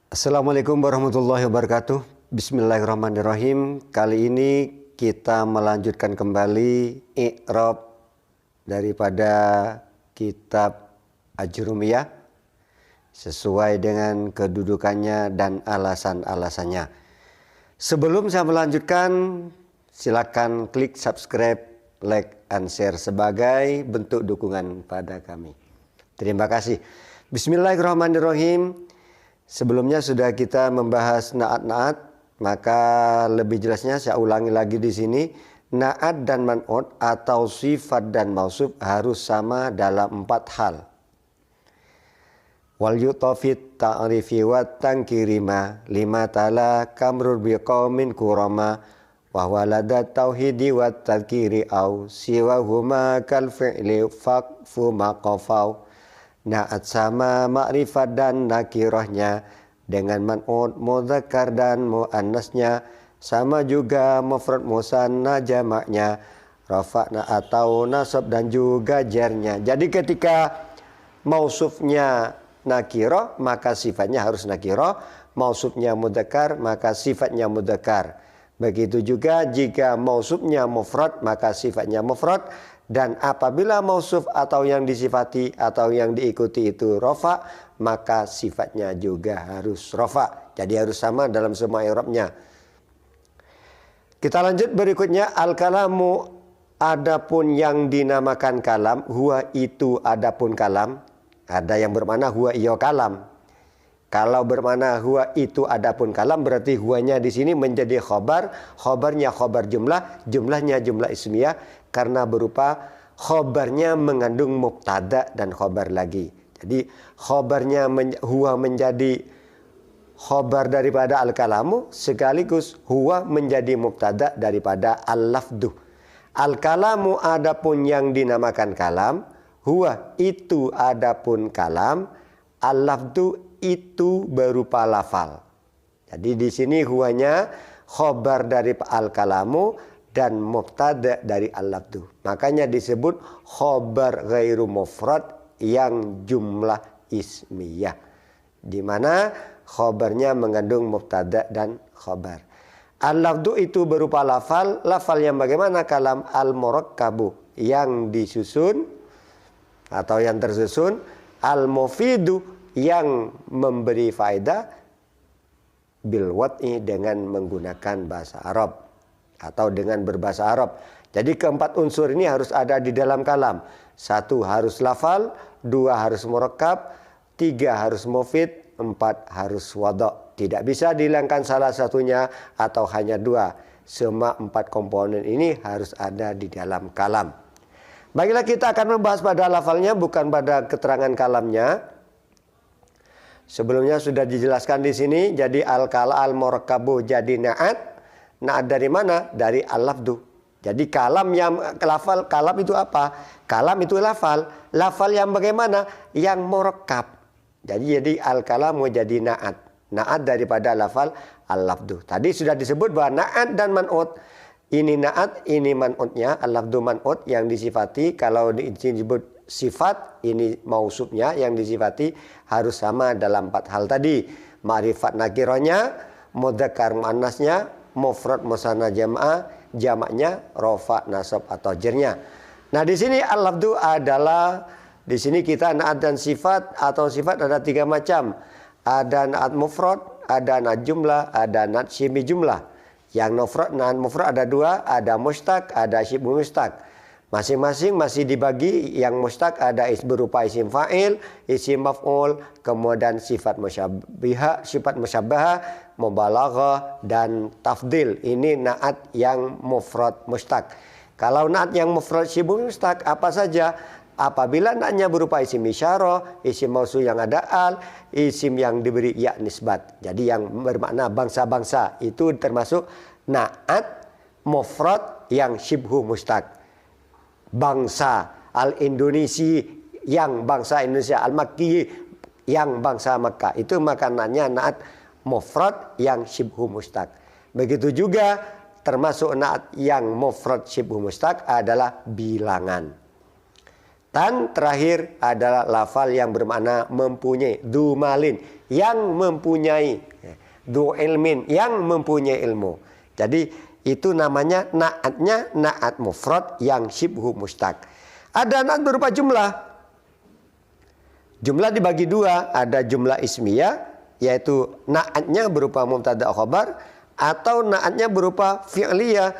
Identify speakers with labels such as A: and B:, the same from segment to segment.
A: Assalamualaikum warahmatullahi wabarakatuh. Bismillahirrahmanirrahim. Kali ini kita melanjutkan kembali i'rab daripada kitab Ajrumiyah sesuai dengan kedudukannya dan alasan-alasannya. Sebelum saya melanjutkan, silakan klik subscribe, like, and share sebagai bentuk dukungan pada kami. Terima kasih. Bismillahirrahmanirrahim. Sebelumnya sudah kita membahas naat-naat, maka lebih jelasnya saya ulangi lagi di sini. Naat dan man'ut atau sifat dan mausuf harus sama dalam 4 hal. Wal yutafit ta'rifi wa tankirima lima tala kamrur biqaumin kurama wa walada tauhidi wa tadhkiri au siwa huma kal fi'li faqfu maqafau. Naat sama makrifat dan nakirahnya, dengan man'ut mudzakkar dan muannasnya, sama juga mufrad musanna jamaknya, rafa'na atau nasab dan juga jarnya. Jadi ketika mausufnya nakirah maka sifatnya harus nakirah, mausufnya mudzakkar maka sifatnya mudzakkar. Begitu juga jika mausufnya mufrad maka sifatnya mufrad. Dan apabila mausuf atau yang disifati atau yang diikuti itu rofa, maka sifatnya juga harus rofa. Jadi harus sama dalam semua i'rabnya. Kita lanjut berikutnya. Al-kalamu, adapun yang dinamakan kalam, huwa itu adapun kalam. Ada yang bermakna huwa iyo kalam. Kalau bermakna huwa itu adapun kalam, berarti huwanya di sini menjadi khobar, khobarnya khobar jumlah, jumlahnya jumlah ismiyah, karena berupa khobarnya mengandung mubtada dan khobar lagi. Jadi khobarnya huwa menjadi khobar daripada al-kalamu, sekaligus huwa menjadi mubtada daripada al-lafdu. Al-kalamu adapun yang dinamakan kalam, huwa itu adapun kalam, al-lafdu itu berupa lafal. Jadi di sini huwanya khobar dari al-kalamu dan mubtada dari al-lafdu. Makanya disebut khobar ghairu mufrad yang jumlah ismiyah, di mana khobarnya mengandung mubtada dan khobar. Al-lafdu itu berupa lafal. Lafal yang bagaimana? Kalam al-murakkabu, yang disusun atau yang tersusun. Al-mufidu, yang memberi faedah, bil wad'i, dengan menggunakan bahasa Arab atau dengan berbahasa Arab. Jadi keempat unsur ini harus ada di dalam kalam. 1 harus lafal, 2 harus murakkab, 3 harus mufid, 4 harus wada'. Tidak bisa dihilangkan salah satunya atau hanya 2. Semua 4 komponen ini harus ada di dalam kalam. Baiklah, kita akan membahas pada lafalnya, bukan pada keterangan kalamnya. Sebelumnya sudah dijelaskan di sini. Jadi al-murakkabu jadi naat. Naat dari mana? Dari al-lafdu. Jadi kalam yang lafal, kalam itu apa? Kalam itu lafal. Lafal yang bagaimana? Yang murakkab. Jadi al-kalamu jadi naat. Naat daripada lafal al-lafdu. Tadi sudah disebut bahwa naat dan man'ut. Ini naat, ini man'utnya. Al-lafdu man'ut yang disifati. Kalau disebut sifat, ini mausufnya yang disifati harus sama dalam 4 hal tadi. Ma'rifat nakirahnya, mudzakkar muannasnya, mufrad musanna jam'ah, jamaknya, rofa, nasab atau jernya. Nah, di sini al-lafdu adalah, di sini kita naat dan sifat atau sifat ada 3 macam. Ada naat mufrad, ada naat jumlah, ada naat syibhi jumlah. Yang naat mufrad ada 2, ada mustaq, ada syibhu mustaq. Masing-masing masih dibagi. Yang mustaq ada berupa isim fa'il, isim maf'ul, kemudian sifat musyabbihah, sifat musyabbahah, mubalaghah, dan tafdil. Ini naat yang mufrad mustaq. Kalau naat yang mufrad syibhu mustaq apa saja? Apabila naatnya berupa isim isyarah, isim mausul yang ada al, isim yang diberi ya nisbat. Jadi yang bermakna bangsa-bangsa, itu termasuk naat mufrad yang syibhu mustaq. Bangsa al-Indonesi, yang bangsa Indonesia, al-Makki yang bangsa Makkah, itu makanannya naat mufrad yang syibhu mustaq. Begitu juga termasuk naat yang mufrad syibhu mustaq adalah bilangan. Dan terakhir adalah lafal yang bermakna mempunyai. Du malin, yang mempunyai. Du ilmin, yang mempunyai ilmu. Jadi itu namanya naatnya naat mufrad yang syibhu mustaq. Ada naat berupa jumlah. Jumlah dibagi dua, ada jumlah ismiyah, yaitu naatnya berupa mubtada khabar, atau naatnya berupa fi'liyah,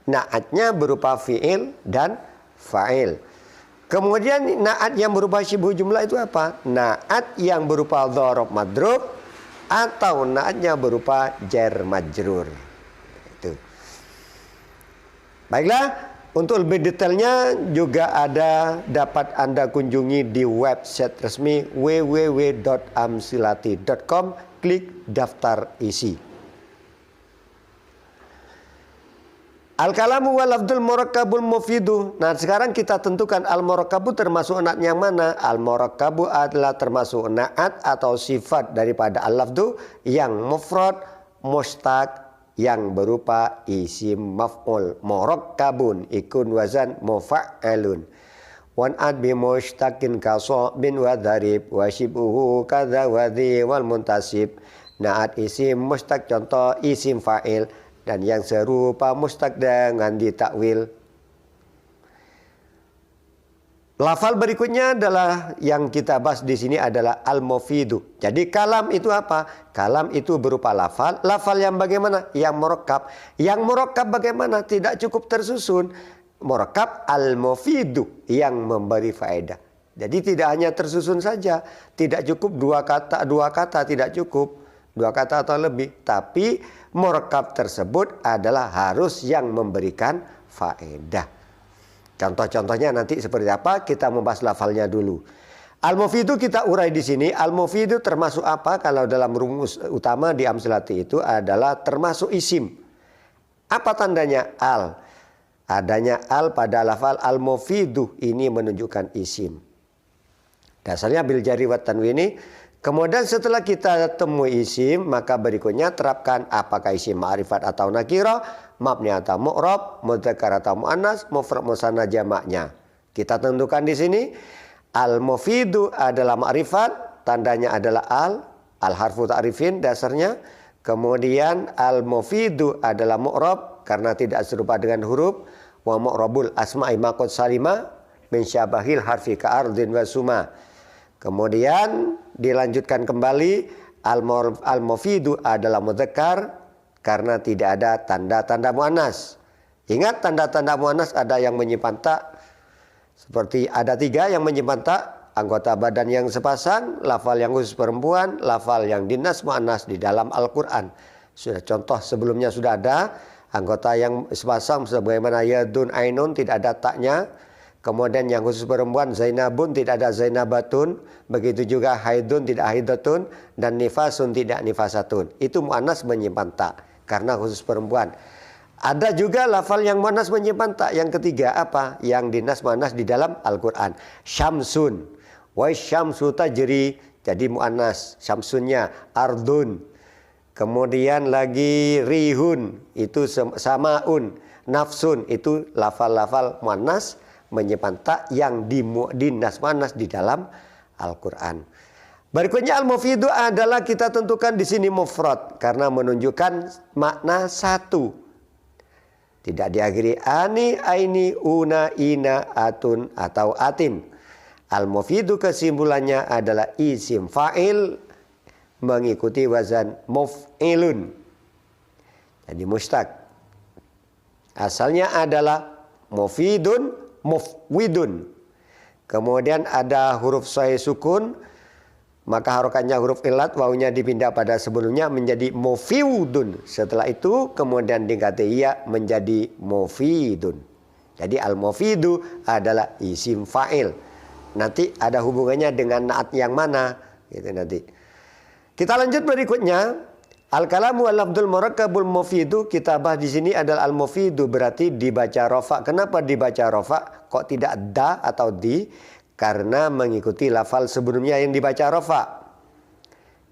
A: naatnya berupa fi'il dan fa'il. Kemudian naat yang berupa syibhu jumlah itu apa? Naat yang berupa dzaraf madrub, atau naatnya berupa jar majrur. Itu. Baiklah. Untuk lebih detailnya juga dapat Anda kunjungi di website resmi www.amsilati.com, klik daftar isi. Al-kalamu wal lafdzul murakkabul mufidu. Nah, sekarang kita tentukan al-murakkabu termasuk naat yang mana? Al-murakkabu adalah termasuk naat atau sifat daripada al-lafdzu yang mufrad mustaq, yang berupa isim maf'ul. Murakkabun ikun wazan mufa'alun. Wan ad bi mushtaqin ka bin wa dharib wa shibhuhu kadza wa dhi wal muntasib. Naat isim mustaq contoh isim fa'il, dan yang serupa mustaq dengan ditakwil. Lafal berikutnya adalah yang kita bahas di sini adalah al-mufidu. Jadi kalam itu apa? Kalam itu berupa lafal. Lafal yang bagaimana? Yang murakkab. Yang murakkab bagaimana? Tidak cukup tersusun. Murakkab al-mufidu, yang memberi faedah. Jadi tidak hanya tersusun saja. Tidak cukup dua kata tidak cukup. Dua kata atau lebih. Tapi murakkab tersebut adalah harus yang memberikan faedah. Contoh-contohnya nanti seperti apa? Kita membahas lafalnya dulu. Al-mufidu kita urai di sini. Al-mufidu termasuk apa? Kalau dalam rumus utama di Amsilati itu adalah termasuk isim. Apa tandanya? Al. Adanya al pada lafal al-mufidu ini menunjukkan isim. Dasarnya bil jari wa tanwini. Kemudian setelah kita temui isim, maka berikutnya terapkan apakah isim ma'rifat atau nakirah, mabni atau mu'rab, mudzakkar atau muannas, mufrad musanna jamaknya. Kita tentukan di sini al-mufidu adalah ma'rifat, tandanya adalah al harfu ta'rifin dasarnya. Kemudian al-mufidu adalah mu'rab karena tidak serupa dengan huruf, wa mu'rabul asma'i maqad salima min syabahil harfi ka'ardin wa suma. Kemudian dilanjutkan kembali al-mufidu adalah mudzakkar karena tidak ada tanda-tanda muannas. Ingat, tanda-tanda muannas ada yang menyimpan tak. Seperti ada 3 yang menyimpan tak. Anggota badan yang sepasang, lafal yang khusus perempuan, lafal yang dinas muannas di dalam Al-Quran. Sudah contoh sebelumnya sudah ada. Anggota yang sepasang sebagaimana yadun ainun tidak ada taknya. Kemudian yang khusus perempuan Zainabun tidak ada Zainabatun, begitu juga haidun tidak haidatun, dan nifasun tidak nifasatun. Itu muannas menyimpan tak karena khusus perempuan. Ada juga lafal yang muannas menyimpan tak. Yang ketiga apa? Yang dinas muannas di dalam Al-Qur'an. Syamsun. Wa syamsu tajri, jadi muannas. Syamsunnya ardun. Kemudian lagi rihun, itu samaun. Nafsun, itu lafal-lafal muannas menyimpan tak yang dinas muannas di dalam Al-Qur'an. Berikutnya al-mufidu adalah kita tentukan di sini mufrad karena menunjukkan makna satu. Tidak diakhiri ani, aini, una, ina, atun atau atin. Al-mufidu kesimpulannya adalah isim fa'il mengikuti wazan muf'ilun. Jadi mustaq. Asalnya adalah mufidun, mufwidun. Kemudian ada huruf sahih sukun, maka harokatnya huruf ilat, wawunya dipindah pada sebelumnya menjadi mufiwudun. Setelah itu kemudian diganti ya menjadi mufidun. Jadi al-mufidu adalah isim fa'il. Nanti ada hubungannya dengan naat yang mana gitu nanti. Kita lanjut berikutnya. Al-kalamu wal-lafdzul murakkabul mufidu, kita bahas di sini adalah al-mufidu berarti dibaca rofa. Kenapa dibaca rofa? Kok tidak da atau di? Karena mengikuti lafal sebelumnya yang dibaca rofa,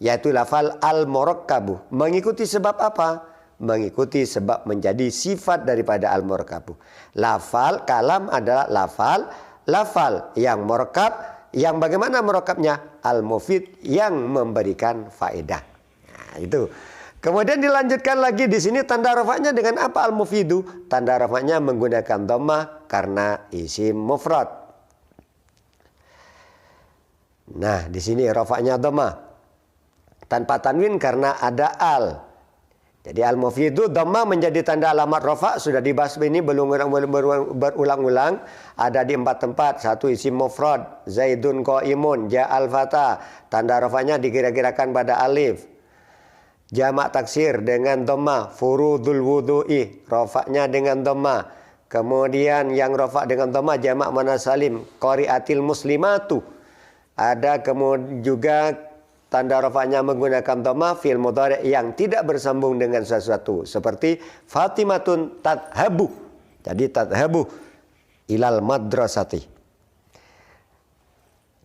A: yaitu lafal al-murakkabu. Mengikuti sebab apa? Mengikuti sebab menjadi sifat daripada al-murakkabu. Lafal kalam adalah lafal, lafal yang murakab, yang bagaimana murakabnya? Al-mufid, yang memberikan faedah. Nah, itu. Kemudian dilanjutkan lagi di sini tanda rafa'nya dengan apa al-mufidu? Tanda rafa'nya menggunakan dhammah karena isim mufrad. Nah, di sini rafa'nya dhammah tanpa tanwin karena ada al. Jadi al-mufidu dhammah menjadi tanda alamat rafa', sudah dibahas ini berulang-ulang, ada di 4 tempat. 1 isim mufrad, Zaidun qaimun, ja'al fata, tanda rafa'nya dikira-kirakan pada alif. Jamak taksir dengan dhammah, furudul wudu'i, rafa'nya dengan dhammah. Kemudian yang rafa' dengan dhammah jamak muannats salim, qari'atil muslimatu. Ada kemudian juga tanda rafa'nya menggunakan dhammah fi'il mudhari' yang tidak bersambung dengan sesuatu, seperti Fatimatun tadhabu. Jadi tadhabu ilal madrasati.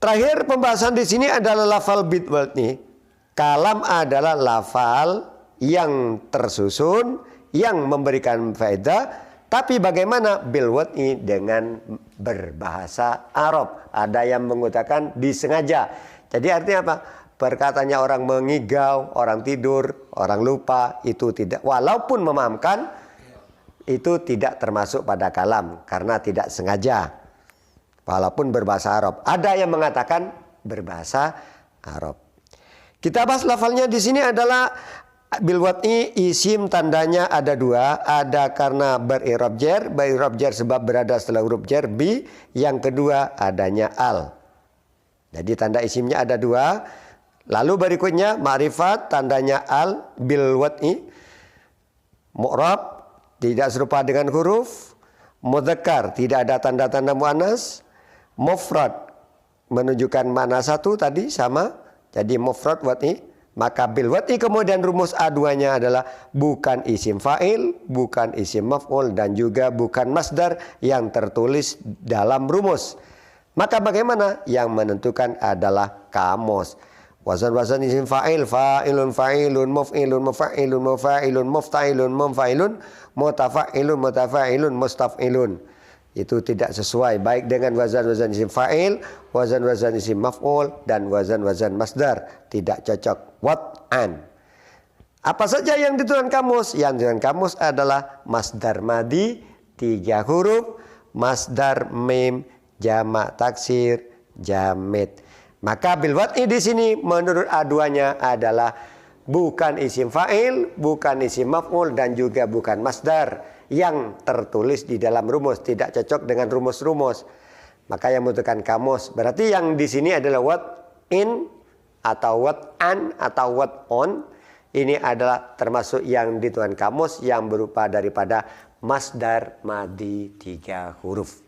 A: Terakhir pembahasan di sini adalah lafal bid'wal nih. Kalam adalah lafal yang tersusun, yang memberikan faedah, tapi bagaimana bil wad'i dengan berbahasa Arab. Ada yang mengatakan disengaja. Jadi artinya apa? Perkataannya orang mengigau, orang tidur, orang lupa, itu tidak. Walaupun memahamkan, itu tidak termasuk pada kalam karena tidak sengaja. Walaupun berbahasa Arab. Ada yang mengatakan berbahasa Arab. Kita bahas lafalnya di sini adalah bil wad'i, isim tandanya ada 2, ada karena berirab jar sebab berada setelah huruf jar bi, yang kedua adanya al. Jadi tanda isimnya ada 2. Lalu berikutnya ma'rifat, tandanya al bil wad'i, mu'rab tidak serupa dengan huruf, mudzakkar tidak ada tanda-tanda muannas, mufrad menunjukkan makna satu tadi sama. Jadi mufrad wad'i, maka bil wad'i kemudian rumus A2-nya adalah bukan isim fa'il, bukan isim maf'ul, dan juga bukan masdar yang tertulis dalam rumus. Maka bagaimana? Yang menentukan adalah kamus. Wazan-wazan isim fa'il, fa'ilun, fa'ilun, muf'ilun, mufa'ilun, mufa'ilun, mufta'ilun, mufa'ilun, mutafa'ilun, mutafa'ilun, mustaf'ilun. Itu tidak sesuai baik dengan wazan-wazan isim fa'il, wazan-wazan isim maf'ul, dan wazan-wazan masdar. Tidak cocok. Wat'an. Apa saja yang dituliskan kamus? Yang dituliskan kamus adalah masdar madi 3 huruf, masdar mim, jamak taksir, jamid. Maka bil wad'i di sini menurut A2-nya adalah bukan isim fa'il, bukan isim maf'ul, dan juga bukan masdar yang tertulis di dalam rumus, tidak cocok dengan rumus-rumus. Maka yang membutuhkan kamus. Berarti yang di sini adalah wad'in atau wad'an atau wad'on. Ini adalah termasuk yang dituliskan kamus yang berupa daripada masdar madi 3 huruf.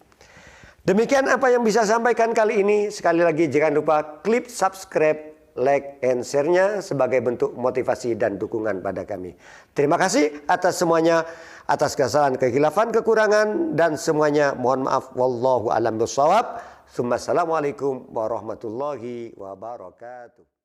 A: Demikian apa yang bisa sampaikan kali ini. Sekali lagi jangan lupa klik subscribe, like, and share-nya sebagai bentuk motivasi dan dukungan pada kami. Terima kasih atas semuanya, atas kesalahan, kekhilafan, kekurangan, dan semuanya mohon maaf. Wallahu a'lam bishawab. Assalamualaikum warahmatullahi wabarakatuh.